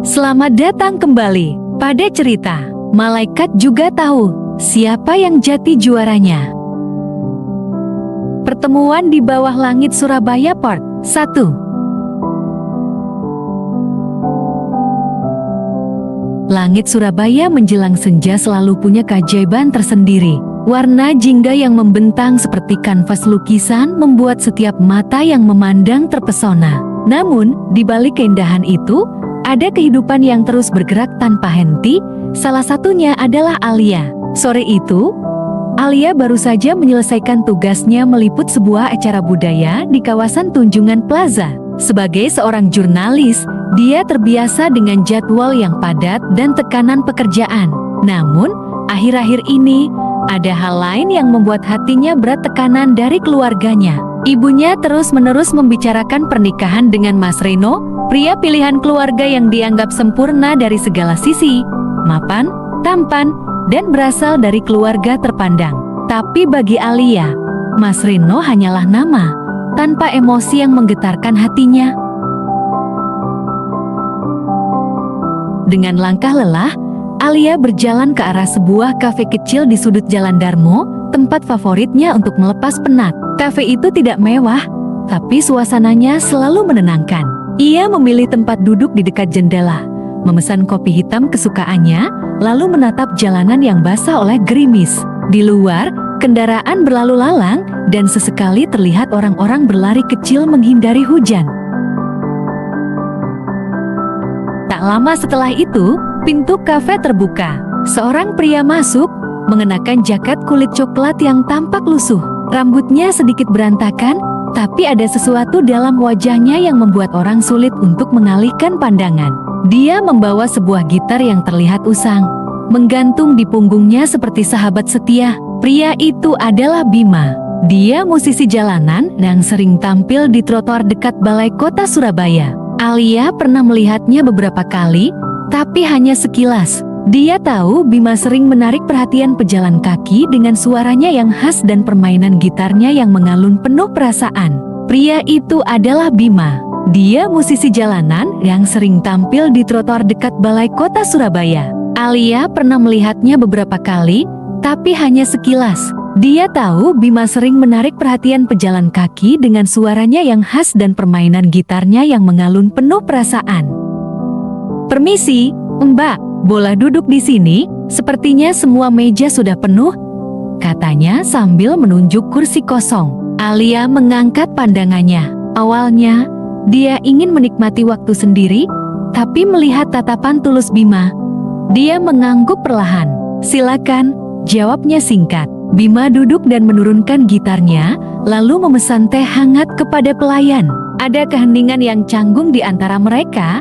Selamat datang kembali pada cerita Malaikat Juga Tahu Siapa Yang Jati Juaranya. Pertemuan di Bawah Langit Surabaya Part 1. Langit Surabaya menjelang senja selalu punya keajaiban tersendiri. Warna jingga yang membentang seperti kanvas lukisan membuat setiap mata yang memandang terpesona. Namun, di balik keindahan itu, ada kehidupan yang terus bergerak tanpa henti, salah satunya adalah Alia. Sore itu, Alia baru saja menyelesaikan tugasnya meliput sebuah acara budaya di kawasan Tunjungan Plaza. Sebagai seorang jurnalis, dia terbiasa dengan jadwal yang padat dan tekanan pekerjaan. Namun, akhir-akhir ini, ada hal lain yang membuat hatinya berat, tekanan dari keluarganya. Ibunya terus-menerus membicarakan pernikahan dengan Mas Reno, pria pilihan keluarga yang dianggap sempurna dari segala sisi, mapan, tampan, dan berasal dari keluarga terpandang. Tapi bagi Alia, Mas Reno hanyalah nama, tanpa emosi yang menggetarkan hatinya. Dengan langkah lelah, Alia berjalan ke arah sebuah kafe kecil di sudut Jalan Darmo, tempat favoritnya untuk melepas penat. Kafe itu tidak mewah, tapi suasananya selalu menenangkan. Ia memilih tempat duduk di dekat jendela, memesan kopi hitam kesukaannya, lalu menatap jalanan yang basah oleh gerimis. Di luar, kendaraan berlalu lalang, dan sesekali terlihat orang-orang berlari kecil menghindari hujan. Tak lama setelah itu, pintu kafe terbuka. Seorang pria masuk, mengenakan jaket kulit coklat yang tampak lusuh. Rambutnya sedikit berantakan, tapi ada sesuatu dalam wajahnya yang membuat orang sulit untuk mengalihkan pandangan. Dia membawa sebuah gitar yang terlihat usang, menggantung di punggungnya seperti sahabat setia. Pria itu adalah Bima. Dia musisi jalanan yang sering tampil di trotoar dekat Balai Kota Surabaya. Alia pernah melihatnya beberapa kali, tapi hanya sekilas. Dia tahu Bima sering menarik perhatian pejalan kaki dengan suaranya yang khas dan permainan gitarnya yang mengalun penuh perasaan. Pria itu adalah Bima. Dia musisi jalanan yang sering tampil di trotoar dekat Balai Kota Surabaya. Alia pernah melihatnya beberapa kali, tapi hanya sekilas. Dia tahu Bima sering menarik perhatian pejalan kaki dengan suaranya yang khas dan permainan gitarnya yang mengalun penuh perasaan. "Permisi, Mbak. Boleh duduk di sini? Sepertinya semua meja sudah penuh," katanya sambil menunjuk kursi kosong. Alia mengangkat pandangannya. Awalnya, dia ingin menikmati waktu sendiri, tapi melihat tatapan tulus Bima, dia mengangguk perlahan. "Silakan," jawabnya singkat. Bima duduk dan menurunkan gitarnya, lalu memesan teh hangat kepada pelayan. Ada keheningan yang canggung di antara mereka,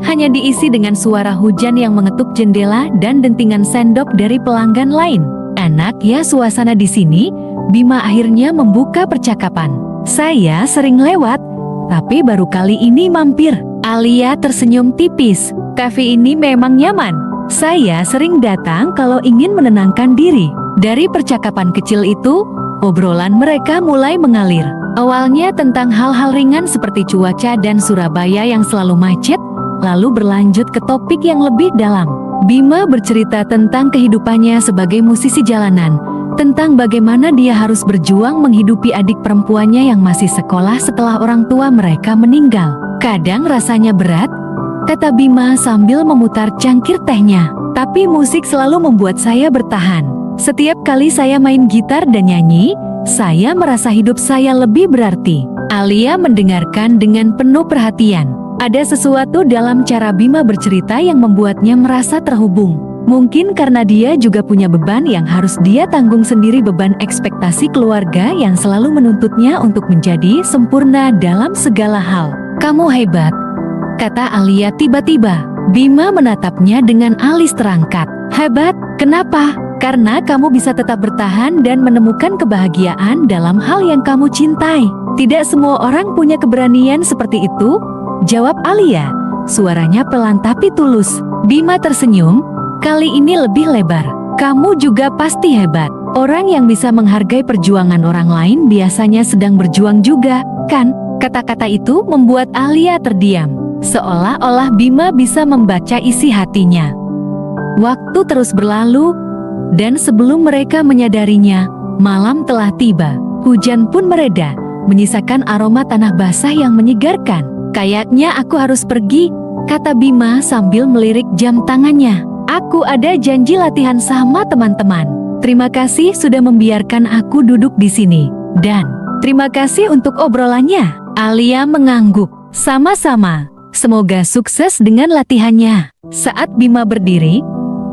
hanya diisi dengan suara hujan yang mengetuk jendela dan dentingan sendok dari pelanggan lain. "Enak ya suasana di sini," Bima akhirnya membuka percakapan. "Saya sering lewat, tapi baru kali ini mampir." Alia tersenyum tipis. "Kafe ini memang nyaman. Saya sering datang kalau ingin menenangkan diri." Dari percakapan kecil itu, obrolan mereka mulai mengalir. Awalnya tentang hal-hal ringan seperti cuaca dan Surabaya yang selalu macet, lalu berlanjut ke topik yang lebih dalam. Bima bercerita tentang kehidupannya sebagai musisi jalanan, tentang bagaimana dia harus berjuang menghidupi adik perempuannya yang masih sekolah setelah orang tua mereka meninggal. "Kadang rasanya berat," kata Bima sambil memutar cangkir tehnya, "tapi musik selalu membuat saya bertahan. Setiap kali saya main gitar dan nyanyi, saya merasa hidup saya lebih berarti." Alia mendengarkan dengan penuh perhatian. Ada sesuatu dalam cara Bima bercerita yang membuatnya merasa terhubung. Mungkin karena dia juga punya beban yang harus dia tanggung sendiri, beban ekspektasi keluarga yang selalu menuntutnya untuk menjadi sempurna dalam segala hal. "Kamu hebat," kata Alia tiba-tiba. Bima menatapnya dengan alis terangkat. "Hebat? Kenapa?" "Karena kamu bisa tetap bertahan dan menemukan kebahagiaan dalam hal yang kamu cintai. Tidak semua orang punya keberanian seperti itu," jawab Alia. Suaranya pelan tapi tulus. Bima tersenyum, kali ini lebih lebar. "Kamu juga pasti hebat. Orang yang bisa menghargai perjuangan orang lain biasanya sedang berjuang juga, kan?" Kata-kata itu membuat Alia terdiam. seolah-olah Bima bisa membaca isi hatinya. Waktu terus berlalu, dan sebelum mereka menyadarinya, malam telah tiba. Hujan pun mereda, menyisakan aroma tanah basah yang menyegarkan. Kayaknya aku harus pergi, kata Bima sambil melirik jam tangannya. Aku ada janji latihan sama teman-teman. Terima kasih sudah membiarkan aku duduk di sini. Dan terima kasih untuk obrolannya. Alia mengangguk. Sama-sama. Semoga sukses dengan latihannya. Saat Bima berdiri,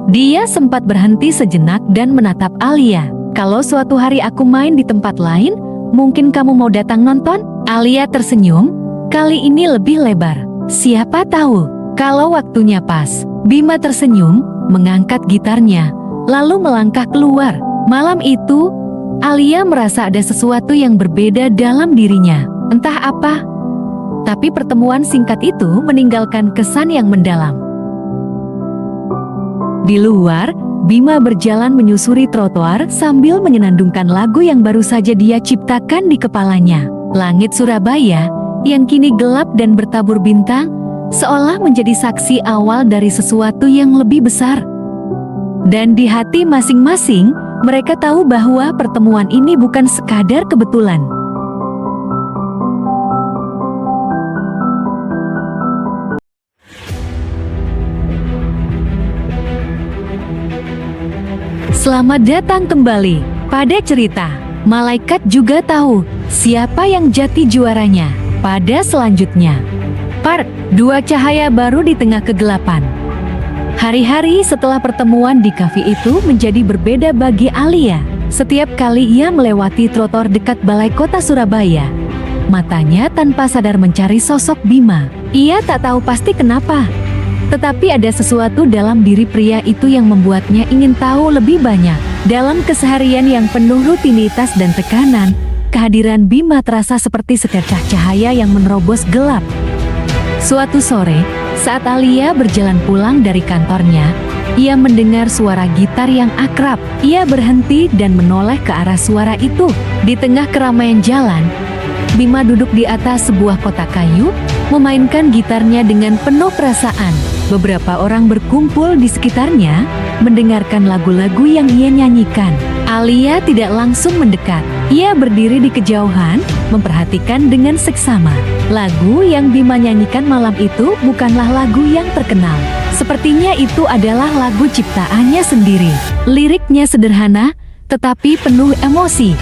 dia sempat berhenti sejenak dan menatap Alia. Kalau suatu hari aku main di tempat lain, mungkin kamu mau datang nonton? Alia tersenyum, kali ini lebih lebar. Siapa tahu, kalau waktunya pas. Bima tersenyum, mengangkat gitarnya, lalu melangkah keluar. Malam itu, Alia merasa ada sesuatu yang berbeda dalam dirinya. Entah apa, tapi pertemuan singkat itu meninggalkan kesan yang mendalam. Di luar, Bima berjalan menyusuri trotoar sambil menyenandungkan lagu yang baru saja dia ciptakan di kepalanya. Langit Surabaya, yang kini gelap dan bertabur bintang, seolah menjadi saksi awal dari sesuatu yang lebih besar. Dan di hati masing-masing, mereka tahu bahwa pertemuan ini bukan sekadar kebetulan. Selamat datang kembali pada cerita. Malaikat juga tahu siapa yang jati juaranya. Pada selanjutnya, Part 2, cahaya baru di tengah kegelapan. Hari-hari setelah pertemuan di kafe itu menjadi berbeda bagi Alia. Setiap kali ia melewati trotoar dekat Balai Kota Surabaya, matanya tanpa sadar mencari sosok Bima. Ia tak tahu pasti kenapa, tetapi ada sesuatu dalam diri pria itu yang membuatnya ingin tahu lebih banyak. Dalam keseharian yang penuh rutinitas dan tekanan, kehadiran Bima terasa seperti secercah cahaya yang menerobos gelap. Suatu sore, saat Alia berjalan pulang dari kantornya, ia mendengar suara gitar yang akrab. Ia berhenti dan menoleh ke arah suara itu. Di tengah keramaian jalan, Bima duduk di atas sebuah kotak kayu, memainkan gitarnya dengan penuh perasaan. Beberapa orang berkumpul di sekitarnya, mendengarkan lagu-lagu yang ia nyanyikan. Alia tidak langsung mendekat. Ia berdiri di kejauhan, memperhatikan dengan seksama. Lagu yang Bima nyanyikan malam itu bukanlah lagu yang terkenal. Sepertinya itu adalah lagu ciptaannya sendiri. Liriknya sederhana, tetapi penuh emosi.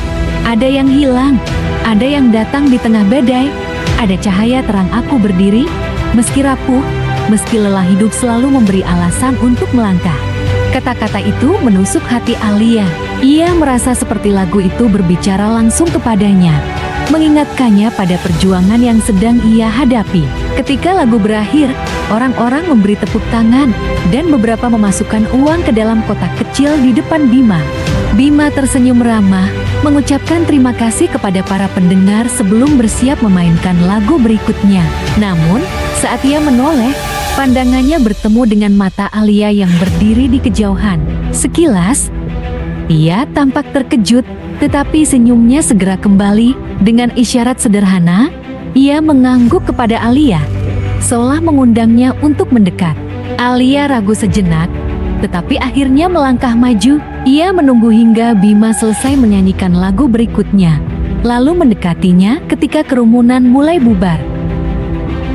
Ada yang hilang, ada yang datang di tengah badai, ada cahaya terang aku berdiri, meski rapuh, meski lelah hidup selalu memberi alasan untuk melangkah. Kata-kata itu menusuk hati Alia. Ia merasa seperti lagu itu berbicara langsung kepadanya, mengingatkannya pada perjuangan yang sedang ia hadapi. Ketika lagu berakhir, orang-orang memberi tepuk tangan, dan beberapa memasukkan uang ke dalam kotak kecil di depan Bima. Bima tersenyum ramah, mengucapkan terima kasih kepada para pendengar sebelum bersiap memainkan lagu berikutnya. Namun, saat ia menoleh, pandangannya bertemu dengan mata Alia yang berdiri di kejauhan. Sekilas, ia tampak terkejut, tetapi senyumnya segera kembali. Dengan isyarat sederhana, ia mengangguk kepada Alia, seolah mengundangnya untuk mendekat. Alia ragu sejenak, tetapi akhirnya melangkah maju. Ia menunggu hingga Bima selesai menyanyikan lagu berikutnya, lalu mendekatinya ketika kerumunan mulai bubar.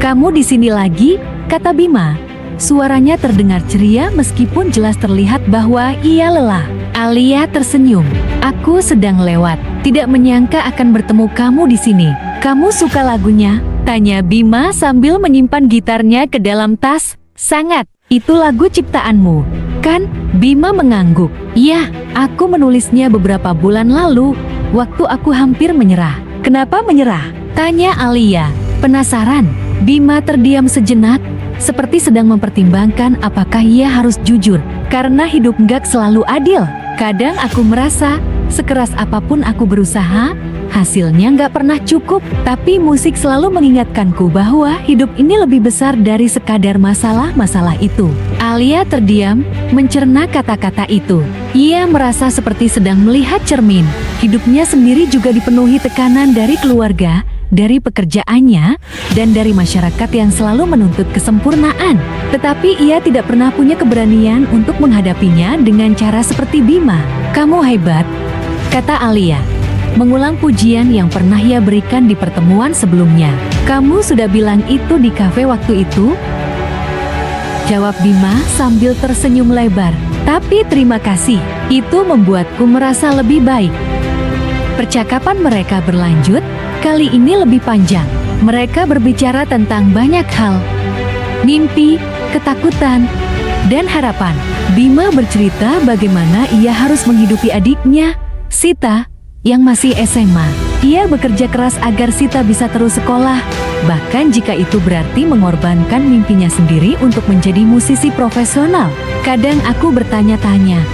"Kamu di sini lagi?" kata Bima. Suaranya terdengar ceria meskipun jelas terlihat bahwa ia lelah. Alia tersenyum. "Aku sedang lewat, tidak menyangka akan bertemu kamu di sini. Kamu suka lagunya?" tanya Bima sambil menyimpan gitarnya ke dalam tas. "Sangat, itu lagu ciptaanmu, kan?" Bima mengangguk. "Iya, aku menulisnya beberapa bulan lalu, waktu aku hampir menyerah." "Kenapa menyerah?" tanya Alia, penasaran. Bima terdiam sejenak, seperti sedang mempertimbangkan apakah ia harus jujur. "Karena hidup gak selalu adil. Kadang aku merasa, sekeras apapun aku berusaha, hasilnya gak pernah cukup. Tapi musik selalu mengingatkanku bahwa hidup ini lebih besar dari sekadar masalah-masalah itu." Alia terdiam, mencerna kata-kata itu. Ia merasa seperti sedang melihat cermin. Hidupnya sendiri juga dipenuhi tekanan dari keluarga, dari pekerjaannya, dan dari masyarakat yang selalu menuntut kesempurnaan. Tetapi ia tidak pernah punya keberanian untuk menghadapinya dengan cara seperti Bima. "Kamu hebat," kata Alia, mengulang pujian yang pernah ia berikan di pertemuan sebelumnya. "Kamu sudah bilang itu di kafe waktu itu?" jawab Bima sambil tersenyum lebar. "Tapi terima kasih, itu membuatku merasa lebih baik." Percakapan mereka berlanjut, kali ini lebih panjang. Mereka berbicara tentang banyak hal. Mimpi, ketakutan, dan harapan. Bima bercerita bagaimana ia harus menghidupi adiknya, Sita, yang masih SMA. Ia bekerja keras agar Sita bisa terus sekolah, bahkan jika itu berarti mengorbankan mimpinya sendiri untuk menjadi musisi profesional. "Kadang aku bertanya-tanya,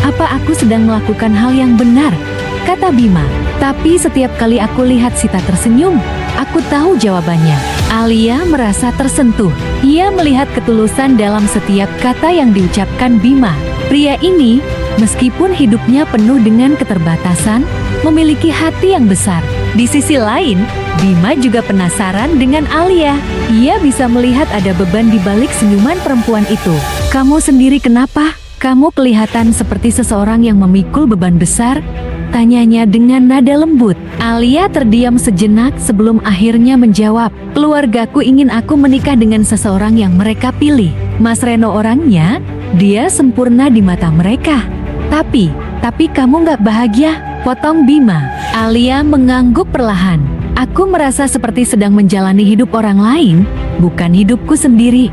apa aku sedang melakukan hal yang benar?" kata Bima. "Tapi setiap kali aku lihat Sita tersenyum, aku tahu jawabannya." Alia merasa tersentuh. Ia melihat ketulusan dalam setiap kata yang diucapkan Bima. Pria ini, meskipun hidupnya penuh dengan keterbatasan, memiliki hati yang besar. Di sisi lain, Bima juga penasaran dengan Alia. Ia bisa melihat ada beban di balik senyuman perempuan itu. "Kamu sendiri kenapa? Kamu kelihatan seperti seseorang yang memikul beban besar," tanyanya dengan nada lembut. Alia terdiam sejenak sebelum akhirnya menjawab, "Keluargaku ingin aku menikah dengan seseorang yang mereka pilih. Mas Reno orangnya, dia sempurna di mata mereka. Tapi kamu nggak bahagia?" potong Bima. Alia mengangguk perlahan. "Aku merasa seperti sedang menjalani hidup orang lain, bukan hidupku sendiri."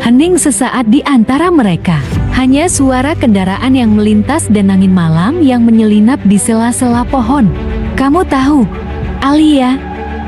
Hening sesaat di antara mereka. Hanya suara kendaraan yang melintas dan angin malam yang menyelinap di sela-sela pohon. "Kamu tahu, Alia,"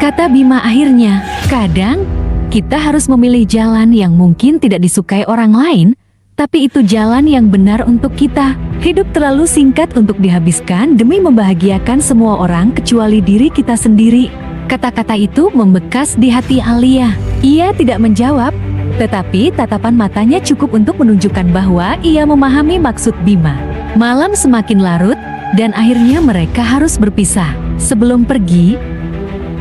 kata Bima akhirnya, "kadang kita harus memilih jalan yang mungkin tidak disukai orang lain, tapi itu jalan yang benar untuk kita. Hidup terlalu singkat untuk dihabiskan demi membahagiakan semua orang kecuali diri kita sendiri." Kata-kata itu membekas di hati Alia. Ia tidak menjawab, tetapi tatapan matanya cukup untuk menunjukkan bahwa ia memahami maksud Bima. Malam semakin larut, dan akhirnya mereka harus berpisah. Sebelum pergi,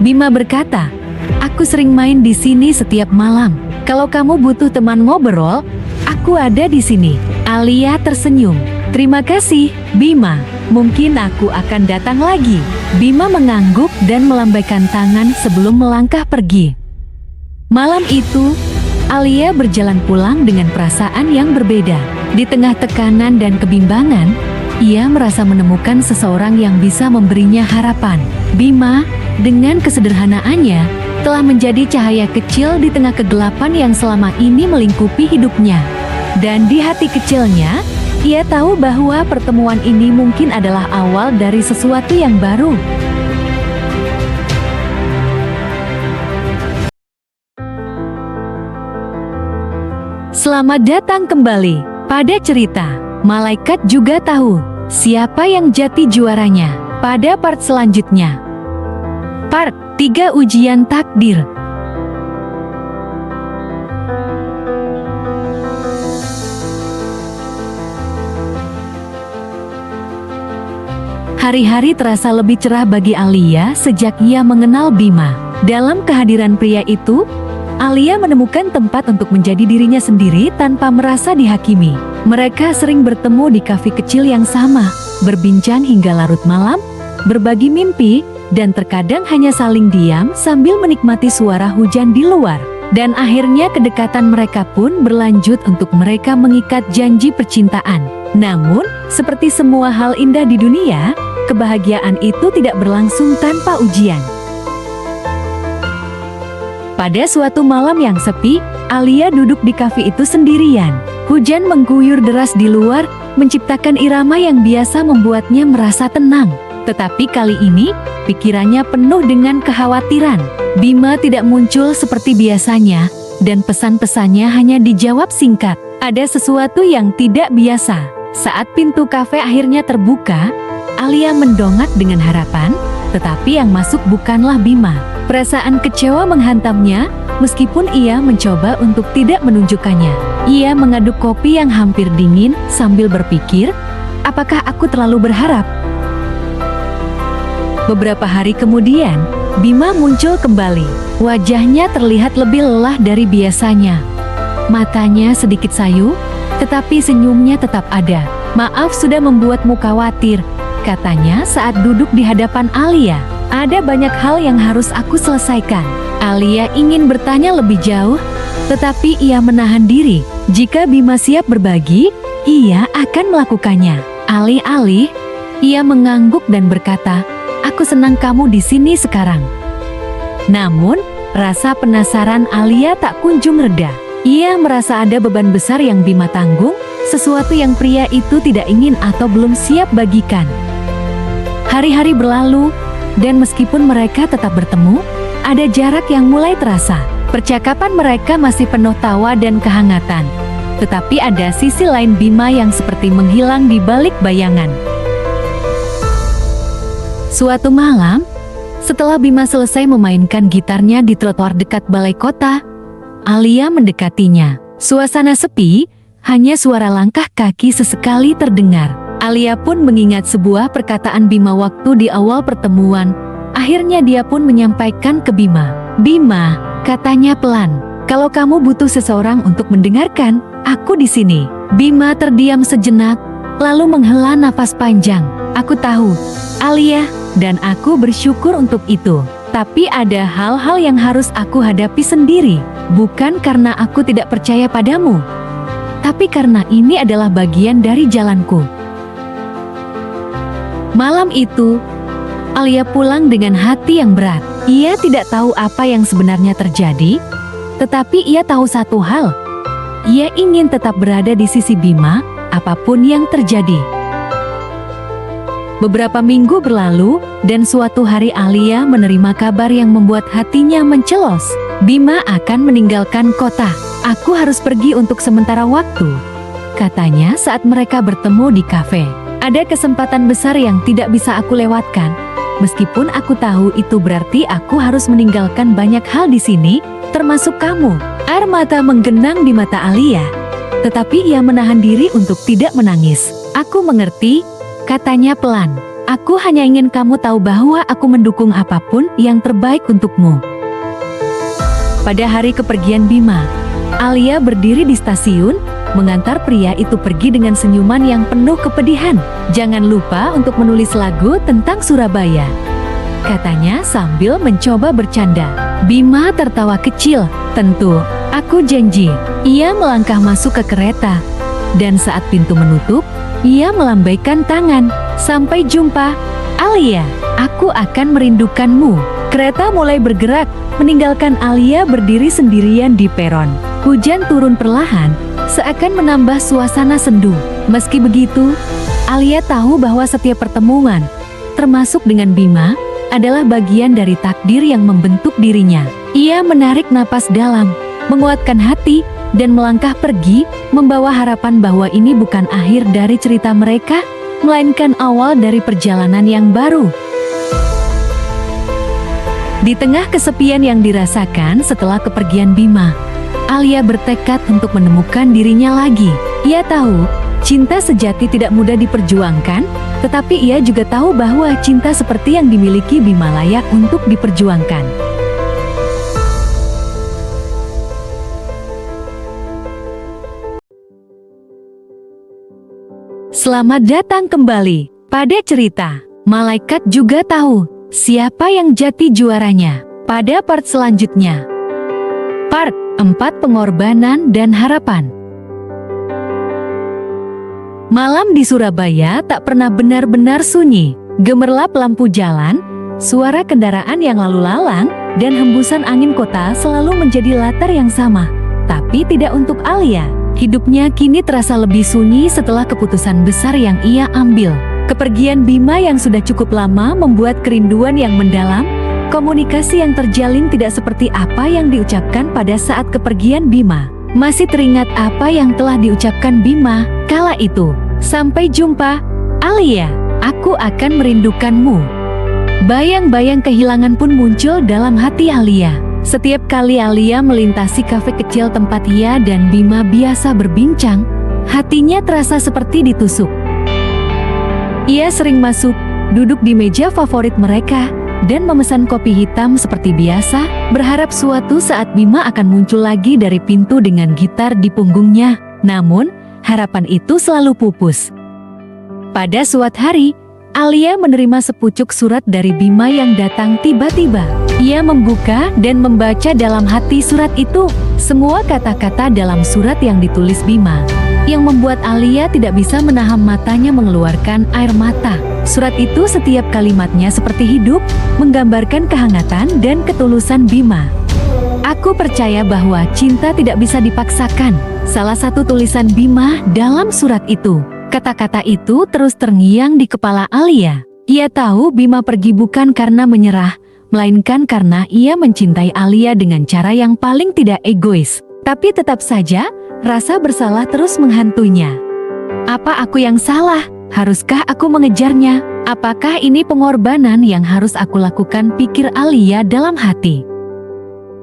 Bima berkata, "Aku sering main di sini setiap malam. Kalau kamu butuh teman ngobrol, aku ada di sini." Alia tersenyum. "Terima kasih, Bima. Mungkin aku akan datang lagi." Bima mengangguk dan melambaikan tangan sebelum melangkah pergi. Malam itu, Alia berjalan pulang dengan perasaan yang berbeda. Di tengah tekanan dan kebimbangan, ia merasa menemukan seseorang yang bisa memberinya harapan. Bima, dengan kesederhanaannya, telah menjadi cahaya kecil di tengah kegelapan yang selama ini melingkupi hidupnya. Dan di hati kecilnya, ia tahu bahwa pertemuan ini mungkin adalah awal dari sesuatu yang baru. Selamat datang kembali pada cerita Malaikat Juga Tahu Siapa yang Jati Juaranya. Pada part selanjutnya, part 3 Ujian Takdir. Hari-hari terasa lebih cerah bagi Alia sejak ia mengenal Bima. Dalam kehadiran pria itu, Alia menemukan tempat untuk menjadi dirinya sendiri tanpa merasa dihakimi. Mereka sering bertemu di kafe kecil yang sama, berbincang hingga larut malam, berbagi mimpi, dan terkadang hanya saling diam sambil menikmati suara hujan di luar. Dan akhirnya kedekatan mereka pun berlanjut untuk mereka mengikat janji percintaan. Namun, seperti semua hal indah di dunia, kebahagiaan itu tidak berlangsung tanpa ujian. Pada suatu malam yang sepi, Alia duduk di kafe itu sendirian. Hujan mengguyur deras di luar, menciptakan irama yang biasa membuatnya merasa tenang. Tetapi kali ini, pikirannya penuh dengan kekhawatiran. Bima tidak muncul seperti biasanya, dan pesan-pesannya hanya dijawab singkat. Ada sesuatu yang tidak biasa. Saat pintu kafe akhirnya terbuka, Alia mendongak dengan harapan, tetapi yang masuk bukanlah Bima. Perasaan kecewa menghantamnya, meskipun ia mencoba untuk tidak menunjukkannya. Ia mengaduk kopi yang hampir dingin sambil berpikir, apakah aku terlalu berharap? Beberapa hari kemudian, Bima muncul kembali. Wajahnya terlihat lebih lelah dari biasanya. Matanya sedikit sayu, tetapi senyumnya tetap ada. "Maaf sudah membuatmu khawatir," katanya saat duduk di hadapan Alia. "Ada banyak hal yang harus aku selesaikan." Alia ingin bertanya lebih jauh, tetapi ia menahan diri. Jika Bima siap berbagi, ia akan melakukannya. Alih-alih, ia mengangguk dan berkata, "Aku senang kamu di sini sekarang." Namun, rasa penasaran Alia tak kunjung reda. Ia merasa ada beban besar yang Bima tanggung, sesuatu yang pria itu tidak ingin atau belum siap bagikan. Hari-hari berlalu, dan meskipun mereka tetap bertemu, ada jarak yang mulai terasa. Percakapan mereka masih penuh tawa dan kehangatan. Tetapi ada sisi lain Bima yang seperti menghilang di balik bayangan. Suatu malam, setelah Bima selesai memainkan gitarnya di trotoar dekat balai kota, Alia mendekatinya. Suasana sepi, hanya suara langkah kaki sesekali terdengar. Alia pun mengingat sebuah perkataan Bima waktu di awal pertemuan. Akhirnya dia pun menyampaikan ke Bima. "Bima," katanya pelan, "kalau kamu butuh seseorang untuk mendengarkan, aku di sini." Bima terdiam sejenak, lalu menghela napas panjang. "Aku tahu, Alia, dan aku bersyukur untuk itu. Tapi ada hal-hal yang harus aku hadapi sendiri, bukan karena aku tidak percaya padamu, tapi karena ini adalah bagian dari jalanku." Malam itu, Alia pulang dengan hati yang berat. Ia tidak tahu apa yang sebenarnya terjadi, tetapi ia tahu satu hal. Ia ingin tetap berada di sisi Bima, apapun yang terjadi. Beberapa minggu berlalu, dan suatu hari Alia menerima kabar yang membuat hatinya mencelos. "Bima akan meninggalkan kota. Aku harus pergi untuk sementara waktu," katanya saat mereka bertemu di kafe. "Ada kesempatan besar yang tidak bisa aku lewatkan. Meskipun aku tahu itu berarti aku harus meninggalkan banyak hal di sini, termasuk kamu." Air mata menggenang di mata Alia, tetapi ia menahan diri untuk tidak menangis. "Aku mengerti," katanya pelan. "Aku hanya ingin kamu tahu bahwa aku mendukung apapun yang terbaik untukmu." Pada hari kepergian Bima, Alia berdiri di stasiun, mengantar pria itu pergi dengan senyuman yang penuh kepedihan. "Jangan lupa untuk menulis lagu tentang Surabaya," katanya sambil mencoba bercanda. Bima tertawa kecil. "Tentu, aku janji." Ia melangkah masuk ke kereta, dan saat pintu menutup, ia melambaikan tangan. "Sampai jumpa, Alia. Aku akan merindukanmu." Kereta mulai bergerak, meninggalkan Alia berdiri sendirian di peron. Hujan turun perlahan, seakan menambah suasana sendu. Meski begitu, Alia tahu bahwa setiap pertemuan, termasuk dengan Bima, adalah bagian dari takdir yang membentuk dirinya. Ia menarik napas dalam, menguatkan hati, dan melangkah pergi, membawa harapan bahwa ini bukan akhir dari cerita mereka, melainkan awal dari perjalanan yang baru. Di tengah kesepian yang dirasakan setelah kepergian Bima, Alia bertekad untuk menemukan dirinya lagi. Ia tahu, cinta sejati tidak mudah diperjuangkan, tetapi ia juga tahu bahwa cinta seperti yang dimiliki Bima layak untuk diperjuangkan. Selamat datang kembali pada cerita Malaikat Juga Tahu Siapa yang Jati Juaranya. Pada part selanjutnya, part 4, Pengorbanan dan Harapan. Malam di Surabaya tak pernah benar-benar sunyi. Gemerlap lampu jalan, suara kendaraan yang lalu lalang, dan hembusan angin kota selalu menjadi latar yang sama. Tapi tidak untuk Alia. Hidupnya kini terasa lebih sunyi setelah keputusan besar yang ia ambil. Kepergian Bima yang sudah cukup lama membuat kerinduan yang mendalam. Komunikasi yang terjalin tidak seperti apa yang diucapkan pada saat kepergian Bima. Masih teringat apa yang telah diucapkan Bima kala itu. "Sampai jumpa, Alia. Aku akan merindukanmu." Bayang-bayang kehilangan pun muncul dalam hati Alia. Setiap kali Alia melintasi kafe kecil tempat ia dan Bima biasa berbincang, hatinya terasa seperti ditusuk. Ia sering masuk, duduk di meja favorit mereka, dan memesan kopi hitam seperti biasa, berharap suatu saat Bima akan muncul lagi dari pintu dengan gitar di punggungnya. Namun, harapan itu selalu pupus. Pada suatu hari, Alia menerima sepucuk surat dari Bima yang datang tiba-tiba. Ia membuka dan membaca dalam hati surat itu semua kata-kata dalam surat yang ditulis Bima, yang membuat Alia tidak bisa menahan matanya mengeluarkan air mata. Surat itu setiap kalimatnya seperti hidup, menggambarkan kehangatan dan ketulusan Bima. Aku percaya bahwa cinta tidak bisa dipaksakan. Salah satu tulisan Bima dalam surat itu. Kata-kata itu terus terngiang di kepala Alia. Ia tahu Bima pergi bukan karena menyerah, melainkan karena ia mencintai Alia dengan cara yang paling tidak egois. Tapi tetap saja, rasa bersalah terus menghantuinya. Apa aku yang salah? Haruskah aku mengejarnya? Apakah ini pengorbanan yang harus aku lakukan? Pikir Alia dalam hati.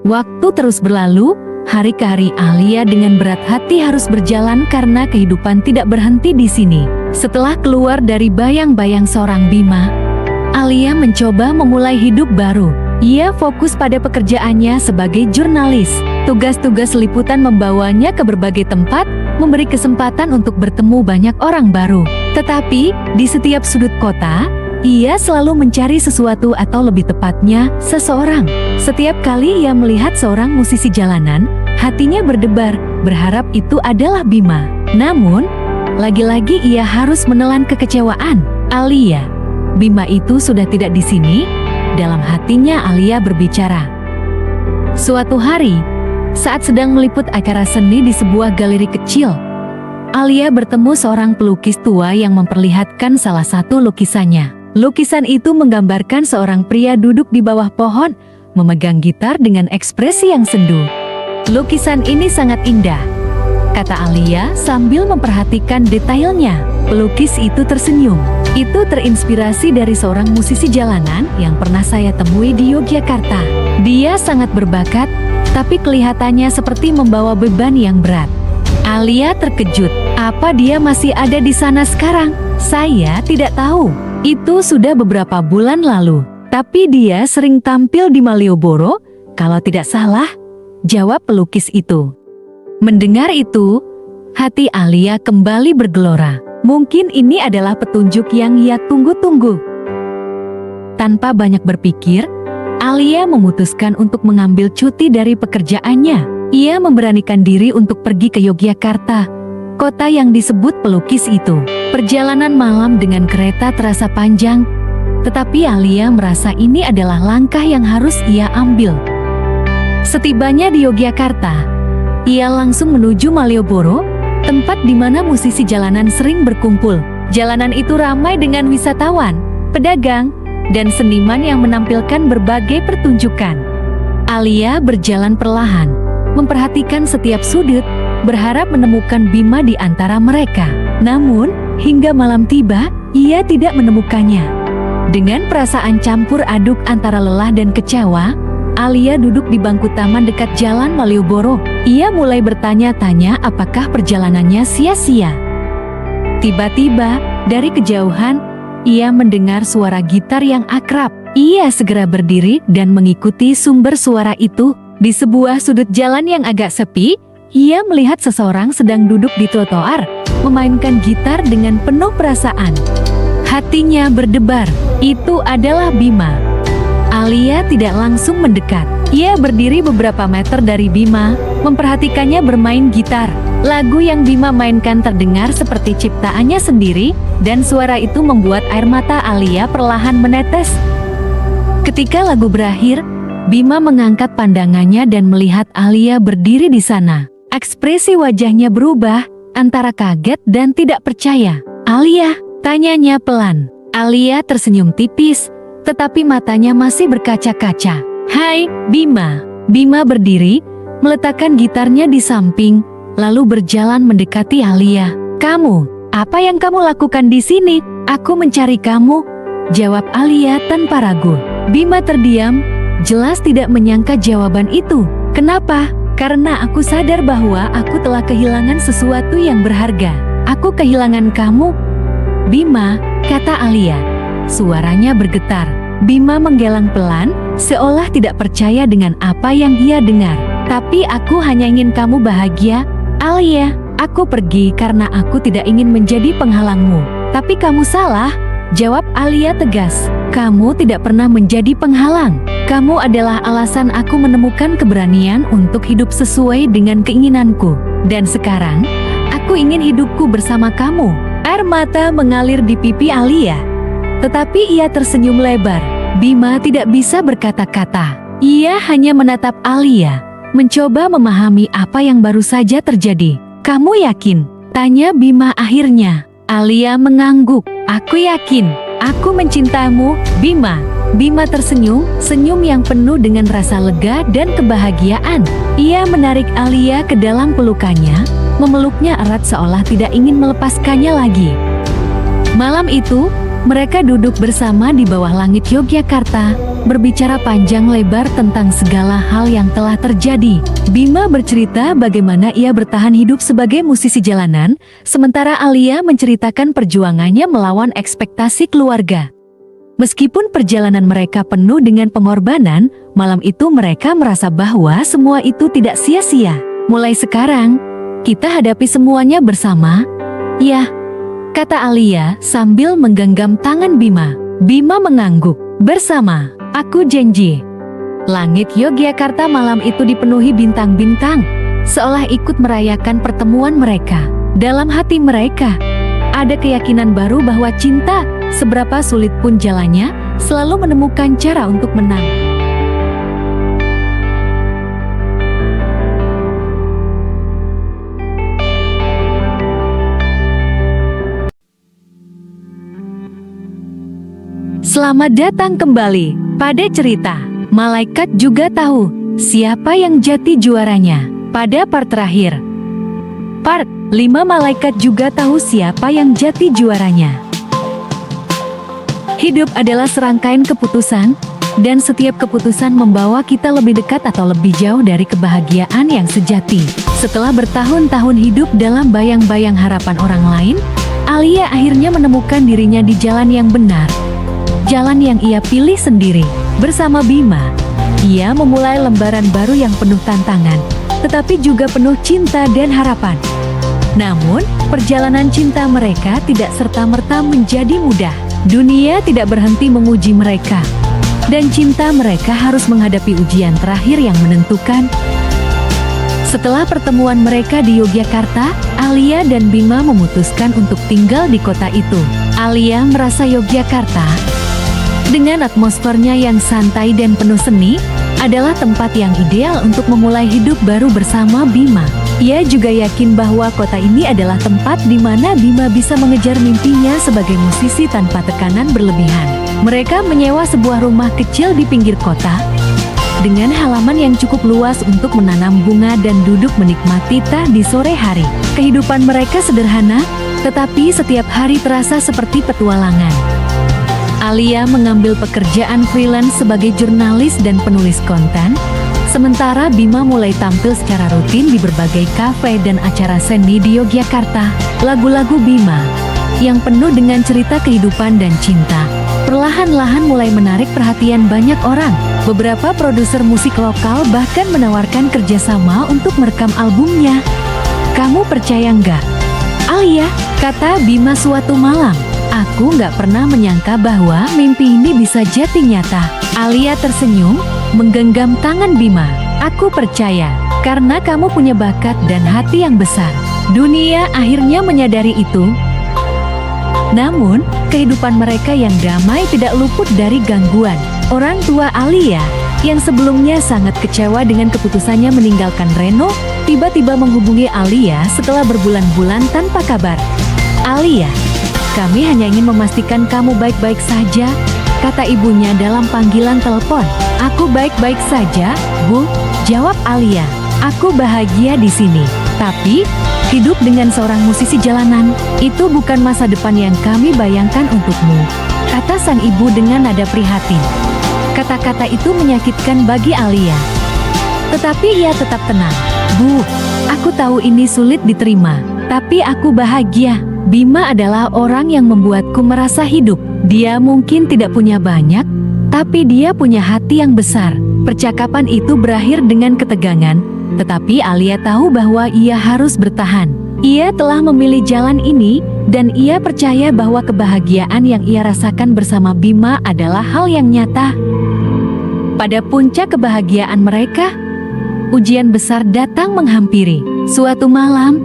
Waktu terus berlalu, hari ke hari Alia dengan berat hati harus berjalan karena kehidupan tidak berhenti di sini. Setelah keluar dari bayang-bayang seorang Bima, Alia mencoba memulai hidup baru. Ia fokus pada pekerjaannya sebagai jurnalis. Tugas-tugas liputan membawanya ke berbagai tempat, memberi kesempatan untuk bertemu banyak orang baru. Tetapi, di setiap sudut kota, ia selalu mencari sesuatu atau lebih tepatnya, seseorang. Setiap kali ia melihat seorang musisi jalanan, hatinya berdebar, berharap itu adalah Bima. Namun, lagi-lagi ia harus menelan kekecewaan. Alia, Bima itu sudah tidak di sini. Dalam hatinya Alia berbicara. Suatu hari, saat sedang meliput acara seni di sebuah galeri kecil, Alia bertemu seorang pelukis tua yang memperlihatkan salah satu lukisannya. Lukisan itu menggambarkan seorang pria duduk di bawah pohon, memegang gitar dengan ekspresi yang sendu. Lukisan ini sangat indah, kata Alia sambil memperhatikan detailnya. Pelukis itu tersenyum. Itu terinspirasi dari seorang musisi jalanan yang pernah saya temui di Yogyakarta. Dia sangat berbakat, tapi kelihatannya seperti membawa beban yang berat. Alia terkejut. Apa dia masih ada di sana sekarang? Saya tidak tahu. Itu sudah beberapa bulan lalu. Tapi dia sering tampil di Malioboro, kalau tidak salah, jawab pelukis itu. Mendengar itu, hati Alia kembali bergelora. Mungkin ini adalah petunjuk yang ia tunggu-tunggu. Tanpa banyak berpikir, Alia memutuskan untuk mengambil cuti dari pekerjaannya. Ia memberanikan diri untuk pergi ke Yogyakarta, kota yang disebut pelukis itu. Perjalanan malam dengan kereta terasa panjang, tetapi Alia merasa ini adalah langkah yang harus ia ambil. Setibanya di Yogyakarta, ia langsung menuju Malioboro, tempat di mana musisi jalanan sering berkumpul. Jalanan itu ramai dengan wisatawan, pedagang, dan seniman yang menampilkan berbagai pertunjukan. Alia berjalan perlahan, memperhatikan setiap sudut, berharap menemukan Bima di antara mereka. Namun, hingga malam tiba, ia tidak menemukannya. Dengan perasaan campur aduk antara lelah dan kecewa, Alia duduk di bangku taman dekat jalan Malioboro. Ia mulai bertanya-tanya apakah perjalanannya sia-sia. Tiba-tiba, dari kejauhan, ia mendengar suara gitar yang akrab. Ia segera berdiri dan mengikuti sumber suara itu. Di sebuah sudut jalan yang agak sepi, ia melihat seseorang sedang duduk di trotoar, memainkan gitar dengan penuh perasaan. Hatinya berdebar. Itu adalah Bima. Alia tidak langsung mendekat. Ia berdiri beberapa meter dari Bima, memperhatikannya bermain gitar. Lagu yang Bima mainkan terdengar seperti ciptaannya sendiri, dan suara itu membuat air mata Alia perlahan menetes. Ketika lagu berakhir, Bima mengangkat pandangannya dan melihat Alia berdiri di sana. Ekspresi wajahnya berubah, antara kaget dan tidak percaya. "Alia?" tanyanya pelan. Alia tersenyum tipis, tetapi matanya masih berkaca-kaca. "Hai, Bima." Bima berdiri, meletakkan gitarnya di samping, lalu berjalan mendekati Alia. "Kamu, apa yang kamu lakukan di sini?" "Aku mencari kamu," jawab Alia tanpa ragu. Bima terdiam, jelas tidak menyangka jawaban itu. "Kenapa?" "Karena aku sadar bahwa aku telah kehilangan sesuatu yang berharga." "Aku kehilangan kamu?" "Bima," kata Alia. Suaranya bergetar. Bima menggeleng pelan, seolah tidak percaya dengan apa yang ia dengar. Tapi aku hanya ingin kamu bahagia, Alia. Aku pergi karena aku tidak ingin menjadi penghalangmu. Tapi kamu salah, jawab Alia tegas. Kamu tidak pernah menjadi penghalang. Kamu adalah alasan aku menemukan keberanian untuk hidup sesuai dengan keinginanku. Dan sekarang, aku ingin hidupku bersama kamu. Air mata mengalir di pipi Alia. Tetapi ia tersenyum lebar. Bima tidak bisa berkata-kata. Ia hanya menatap Alia, mencoba memahami apa yang baru saja terjadi. Kamu yakin? Tanya Bima akhirnya. Alia mengangguk. Aku yakin. Aku mencintaimu, Bima. Bima tersenyum, senyum yang penuh dengan rasa lega dan kebahagiaan. Ia menarik Alia ke dalam pelukannya, memeluknya erat seolah tidak ingin melepaskannya lagi. Malam itu, mereka duduk bersama di bawah langit Yogyakarta, berbicara panjang lebar tentang segala hal yang telah terjadi. Bima bercerita bagaimana ia bertahan hidup sebagai musisi jalanan, sementara Alia menceritakan perjuangannya melawan ekspektasi keluarga. Meskipun perjalanan mereka penuh dengan pengorbanan, malam itu mereka merasa bahwa semua itu tidak sia-sia. Mulai sekarang, kita hadapi semuanya bersama, ya, kata Alia sambil menggenggam tangan Bima. Bima mengangguk. Bersama, aku janji. Langit Yogyakarta malam itu dipenuhi bintang-bintang, seolah ikut merayakan pertemuan mereka. Dalam hati mereka, ada keyakinan baru bahwa cinta, seberapa sulit pun jalannya, selalu menemukan cara untuk menang. Selamat datang kembali pada cerita Malaikat Juga Tahu Siapa Yang Jati Juaranya. Pada part terakhir, part 5, Malaikat Juga Tahu Siapa Yang Jati Juaranya. Hidup adalah serangkaian keputusan, dan setiap keputusan membawa kita lebih dekat atau lebih jauh dari kebahagiaan yang sejati. Setelah bertahun-tahun hidup dalam bayang-bayang harapan orang lain, Alia akhirnya menemukan dirinya di jalan yang benar. Jalan yang ia pilih sendiri. Bersama Bima, ia memulai lembaran baru yang penuh tantangan, tetapi juga penuh cinta dan harapan. Namun, perjalanan cinta mereka tidak serta-merta menjadi mudah. Dunia tidak berhenti menguji mereka, dan cinta mereka harus menghadapi ujian terakhir yang menentukan. Setelah pertemuan mereka di Yogyakarta, Alia dan Bima memutuskan untuk tinggal di kota itu. Alia merasa Yogyakarta, dengan atmosfernya yang santai dan penuh seni, adalah tempat yang ideal untuk memulai hidup baru bersama Bima. Ia juga yakin bahwa kota ini adalah tempat di mana Bima bisa mengejar mimpinya sebagai musisi tanpa tekanan berlebihan. Mereka menyewa sebuah rumah kecil di pinggir kota, dengan halaman yang cukup luas untuk menanam bunga dan duduk menikmati teh di sore hari. Kehidupan mereka sederhana, tetapi setiap hari terasa seperti petualangan. Alia mengambil pekerjaan freelance sebagai jurnalis dan penulis konten, sementara Bima mulai tampil secara rutin di berbagai kafe dan acara seni di Yogyakarta. Lagu-lagu Bima, yang penuh dengan cerita kehidupan dan cinta, perlahan-lahan mulai menarik perhatian banyak orang. Beberapa produser musik lokal bahkan menawarkan kerjasama untuk merekam albumnya. Kamu percaya nggak, Alia? Kata Bima suatu malam. Aku nggak pernah menyangka bahwa mimpi ini bisa jadi nyata. Alia tersenyum, menggenggam tangan Bima. Aku percaya, karena kamu punya bakat dan hati yang besar. Dunia akhirnya menyadari itu. Namun, kehidupan mereka yang damai tidak luput dari gangguan. Orang tua Alia, yang sebelumnya sangat kecewa dengan keputusannya meninggalkan Reno, tiba-tiba menghubungi Alia setelah berbulan-bulan tanpa kabar. Alia, kami hanya ingin memastikan kamu baik-baik saja, kata ibunya dalam panggilan telepon. Aku baik-baik saja, Bu, jawab Alia. Aku bahagia di sini. Tapi, hidup dengan seorang musisi jalanan, itu bukan masa depan yang kami bayangkan untukmu, kata sang ibu dengan nada prihatin. Kata-kata itu menyakitkan bagi Alia. Tetapi ia tetap tenang. Bu, aku tahu ini sulit diterima, tapi aku bahagia. Bima adalah orang yang membuatku merasa hidup. Dia mungkin tidak punya banyak, tapi dia punya hati yang besar. Percakapan itu berakhir dengan ketegangan, tetapi Alia tahu bahwa ia harus bertahan. Ia telah memilih jalan ini, dan ia percaya bahwa kebahagiaan yang ia rasakan bersama Bima adalah hal yang nyata. Pada puncak kebahagiaan mereka, ujian besar datang menghampiri. Suatu malam,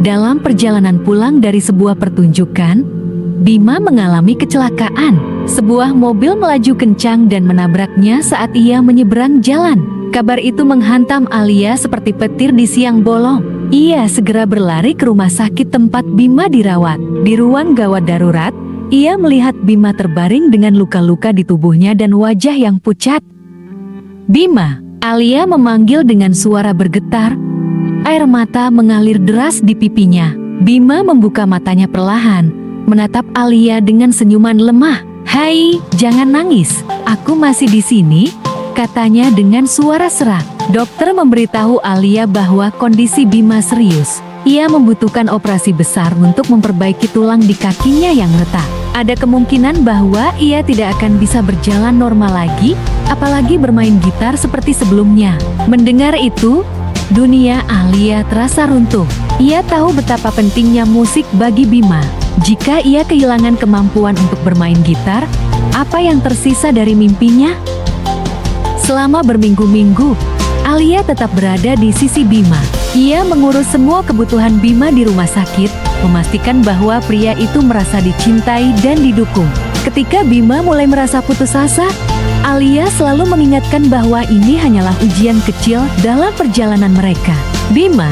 dalam perjalanan pulang dari sebuah pertunjukan, Bima mengalami kecelakaan. Sebuah mobil melaju kencang dan menabraknya saat ia menyeberang jalan. Kabar itu menghantam Alia seperti petir di siang bolong. Ia segera berlari ke rumah sakit tempat Bima dirawat. Di ruang gawat darurat, ia melihat Bima terbaring dengan luka-luka di tubuhnya dan wajah yang pucat. "Bima!" Alia memanggil dengan suara bergetar. Air mata mengalir deras di pipinya. Bima membuka matanya perlahan, menatap Alia dengan senyuman lemah. "Hai, jangan nangis. Aku masih di sini," katanya dengan suara serak. Dokter memberitahu Alia bahwa kondisi Bima serius. Ia membutuhkan operasi besar untuk memperbaiki tulang di kakinya yang retak. Ada kemungkinan bahwa ia tidak akan bisa berjalan normal lagi, apalagi bermain gitar seperti sebelumnya. Mendengar itu, dunia Alia terasa runtuh. Ia tahu betapa pentingnya musik bagi Bima. Jika ia kehilangan kemampuan untuk bermain gitar, apa yang tersisa dari mimpinya? Selama berminggu-minggu, Alia tetap berada di sisi Bima. Ia mengurus semua kebutuhan Bima di rumah sakit, memastikan bahwa pria itu merasa dicintai dan didukung. Ketika Bima mulai merasa putus asa, Alia selalu mengingatkan bahwa ini hanyalah ujian kecil dalam perjalanan mereka. "Bima,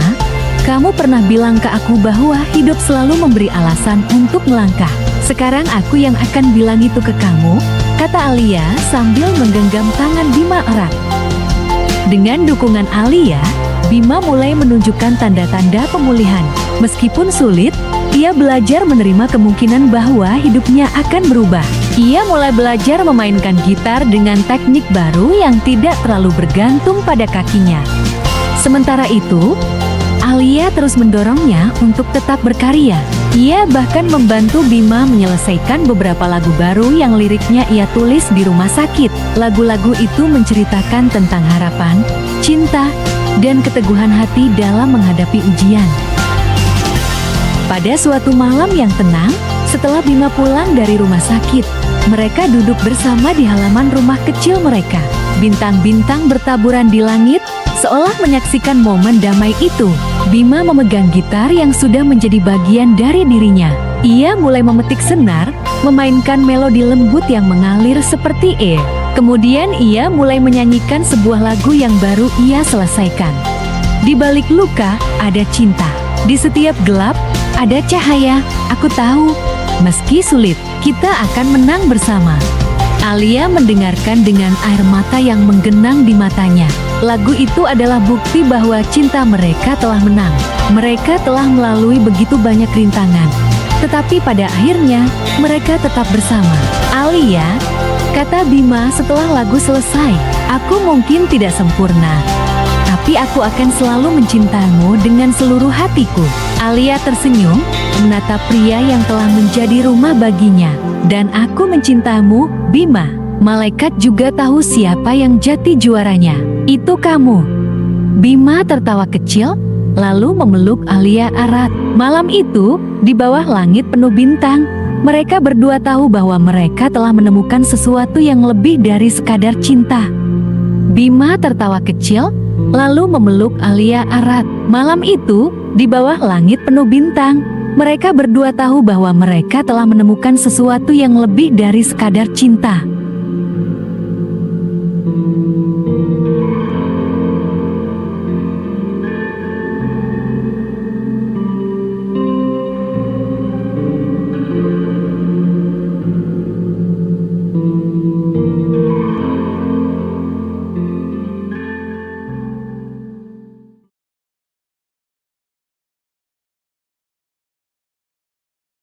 kamu pernah bilang ke aku bahwa hidup selalu memberi alasan untuk melangkah. Sekarang aku yang akan bilang itu ke kamu," kata Alia sambil menggenggam tangan Bima erat. Dengan dukungan Alia, Bima mulai menunjukkan tanda-tanda pemulihan. Meskipun sulit, ia belajar menerima kemungkinan bahwa hidupnya akan berubah. Ia mulai belajar memainkan gitar dengan teknik baru yang tidak terlalu bergantung pada kakinya. Sementara itu, Alia terus mendorongnya untuk tetap berkarya. Ia bahkan membantu Bima menyelesaikan beberapa lagu baru yang liriknya ia tulis di rumah sakit. Lagu-lagu itu menceritakan tentang harapan, cinta, dan keteguhan hati dalam menghadapi ujian. Pada suatu malam yang tenang, setelah Bima pulang dari rumah sakit, mereka duduk bersama di halaman rumah kecil mereka. Bintang-bintang bertaburan di langit, seolah menyaksikan momen damai itu. Bima memegang gitar yang sudah menjadi bagian dari dirinya. Ia mulai memetik senar, memainkan melodi lembut yang mengalir seperti E. Kemudian ia mulai menyanyikan sebuah lagu yang baru ia selesaikan. Di balik luka, ada cinta. Di setiap gelap, ada cahaya. Aku tahu, meski sulit, kita akan menang bersama. Alia mendengarkan dengan air mata yang menggenang di matanya. Lagu itu adalah bukti bahwa cinta mereka telah menang. Mereka telah melalui begitu banyak rintangan. Tetapi pada akhirnya, mereka tetap bersama. "Alia," kata Bima setelah lagu selesai, "aku mungkin tidak sempurna, tapi aku akan selalu mencintaimu dengan seluruh hatiku." Alia tersenyum, menatap pria yang telah menjadi rumah baginya. "Dan aku mencintaimu, Bima. Malaikat juga tahu siapa yang jati juaranya. Itu kamu." Bima tertawa kecil, lalu memeluk Alia erat. Malam itu, di bawah langit penuh bintang, mereka berdua tahu bahwa mereka telah menemukan sesuatu yang lebih dari sekadar cinta. Bima tertawa kecil, lalu memeluk Alia erat. Malam itu, di bawah langit penuh bintang, mereka berdua tahu bahwa mereka telah menemukan sesuatu yang lebih dari sekadar cinta.